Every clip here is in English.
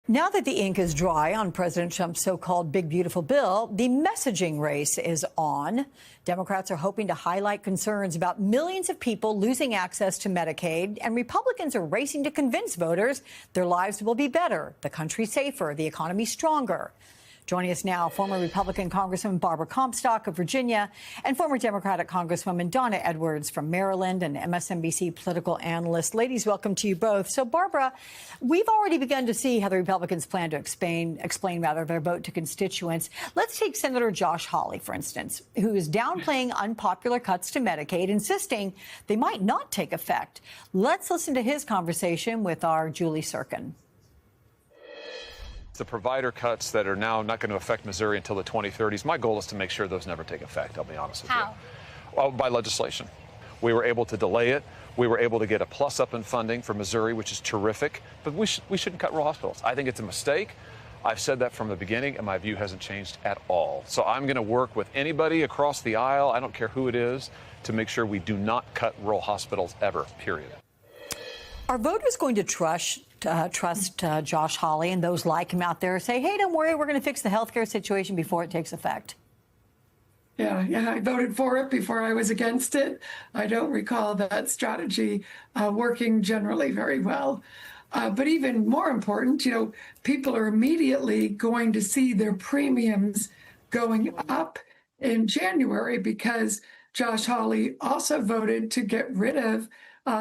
Now that the ink is dry on President Trump's so-called big, beautiful bill, the messaging race is on. Democrats are hoping to highlight concerns about millions of people losing access to Medicaid, and Republicans are racing to convince voters their lives will be better, the country safer, the economy stronger. Joining us now, former Republican Congresswoman Barbara Comstock of Virginia and former Democratic Congresswoman Donna Edwards from Maryland and MSNBC political analyst. Ladies, welcome to you both. So, Barbara, we've already begun to see how the Republicans plan to explain their vote to constituents. Let's take Senator Josh Hawley, for instance, who is downplaying unpopular cuts to Medicaid, insisting they might not take effect. Let's listen to his conversation with our Julie Sirkin. The provider cuts that are now not going to affect Missouri until the 2030s, my goal is to make sure those never take effect, I'll be honest with you. Well, by legislation. We were able to delay it. We were able to get a plus-up in funding for Missouri, which is terrific. But we shouldn't cut rural hospitals. I think it's a mistake. I've said that from the beginning, and my view hasn't changed at all. So I'm going to work with anybody across the aisle, I don't care who it is, to make sure we do not cut rural hospitals ever, period. Are voters going to trust Josh Hawley and those like him out there say, hey, don't worry, we're going to fix the health care situation before it takes effect? Yeah, I voted for it before I was against it. I don't recall that strategy working generally very well. But even more important, people are immediately going to see their premiums going up in January because Josh Hawley also voted to get rid of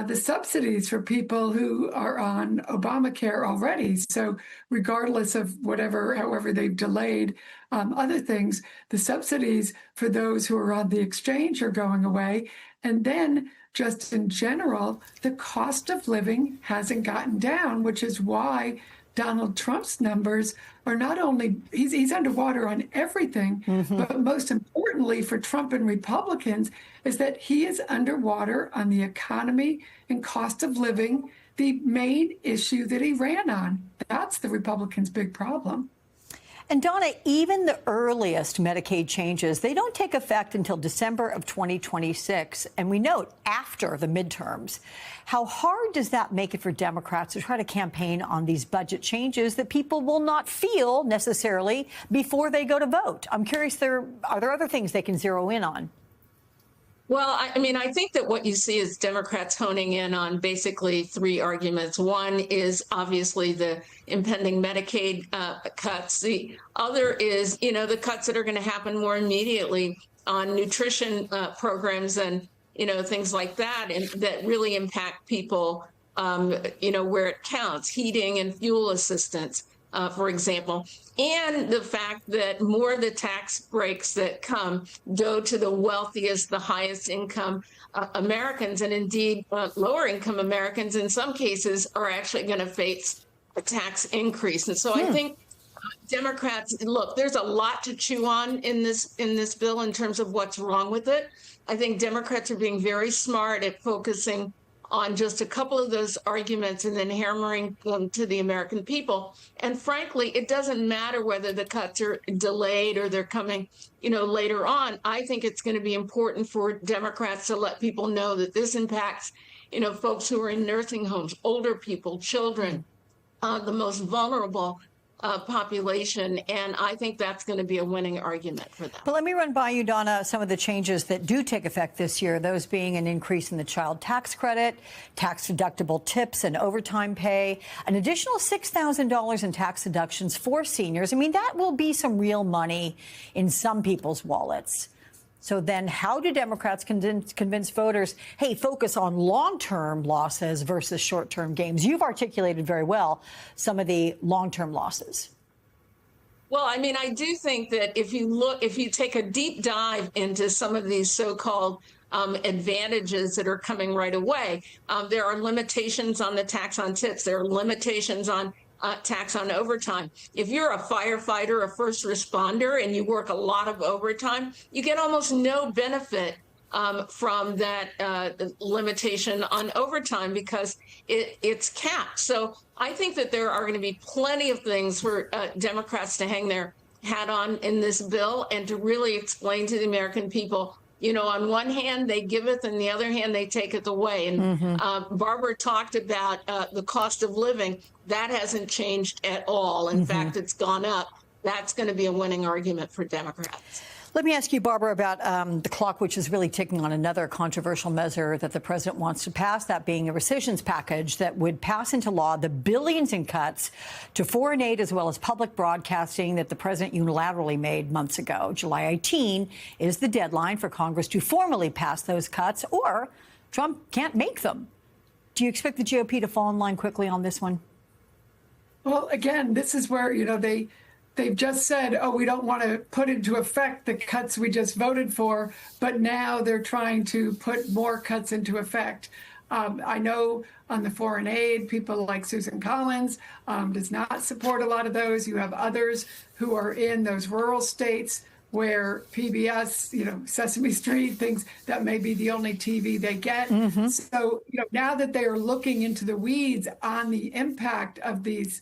the subsidies for people who are on Obamacare already. So regardless of however they've delayed other things, the subsidies for those who are on the exchange are going away. And then just in general, the cost of living hasn't gotten down, which is why Donald Trump's numbers are not only, he's underwater on everything, but most importantly for Trump and Republicans is that he is underwater on the economy and cost of living, the main issue that he ran on. That's the Republicans' big problem. And Donna, even the earliest Medicaid changes, they don't take effect until December of 2026. And we note after the midterms. How hard does that make it for Democrats to try to campaign on these budget changes that people will not feel necessarily before they go to vote? I'm curious, are there other things they can zero in on? Well, I think that what you see is Democrats honing in on basically three arguments. One is obviously the impending Medicaid cuts. The other is, the cuts that are going to happen more immediately on nutrition programs and, things like that, and that really impact people, where it counts, heating and fuel assistance. For example, and the fact that more of the tax breaks that come go to the wealthiest, the highest income Americans, and indeed lower income Americans in some cases are actually going to face a tax increase. And so I think Democrats, look, there's a lot to chew on in this bill in terms of what's wrong with it. I think Democrats are being very smart at focusing on just a couple of those arguments and then hammering them to the American people. And frankly, it doesn't matter whether the cuts are delayed or they're coming, later on. I think it's going to be important for Democrats to let people know that this impacts, folks who are in nursing homes, older people, children, the most vulnerable population, and I think that's going to be a winning argument for them. But let me run by you, Donna, some of the changes that do take effect this year, those being an increase in the child tax credit, tax-deductible tips and overtime pay, an additional $6,000 in tax deductions for seniors. That will be some real money in some people's wallets. So then how do Democrats convince voters, hey, focus on long-term losses versus short-term gains? You've articulated very well some of the long-term losses. Well, I do think that if you take a deep dive into some of these so-called advantages that are coming right away, there are limitations on the tax on tips. There are limitations on tax on overtime. If you're a firefighter, a first responder, and you work a lot of overtime, you get almost no benefit from that limitation on overtime because it's capped. So I think that there are going to be plenty of things for Democrats to hang their hat on in this bill and to really explain to the American people you know, on one hand they giveth, and the other hand they taketh away. And Barbara talked about the cost of living. That hasn't changed at all. In fact, it's gone up. That's going to be a winning argument for Democrats. Let me ask you, Barbara, about the clock, which is really ticking on another controversial measure that the president wants to pass, that being a rescissions package that would pass into law the billions in cuts to foreign aid as well as public broadcasting that the president unilaterally made months ago. July 18 is the deadline for Congress to formally pass those cuts, or Trump can't make them. Do you expect the GOP to fall in line quickly on this one? Well, again, this is where, you know, they've just said, oh, we don't want to put into effect the cuts we just voted for, but now they're trying to put more cuts into effect. I know on the foreign aid, people like Susan Collins does not support a lot of those. You have others who are in those rural states where PBS, you know, Sesame Street thinks that may be the only TV they get. So, you know, now that they are looking into the weeds on the impact of these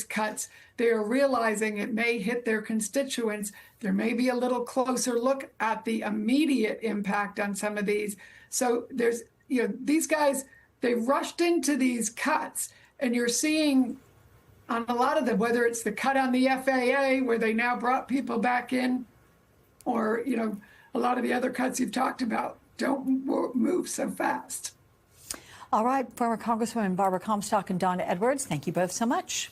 cuts, they are realizing it may hit their constituents. There may be a little closer look at the immediate impact on some of these. So there's, you know, these guys, they rushed into these cuts, and you're seeing on a lot of them, whether it's the cut on the FAA, where they now brought people back in, or, you know, a lot of the other cuts you've talked about don't move so fast. All right, former Congresswoman Barbara Comstock and Donna Edwards, thank you both so much.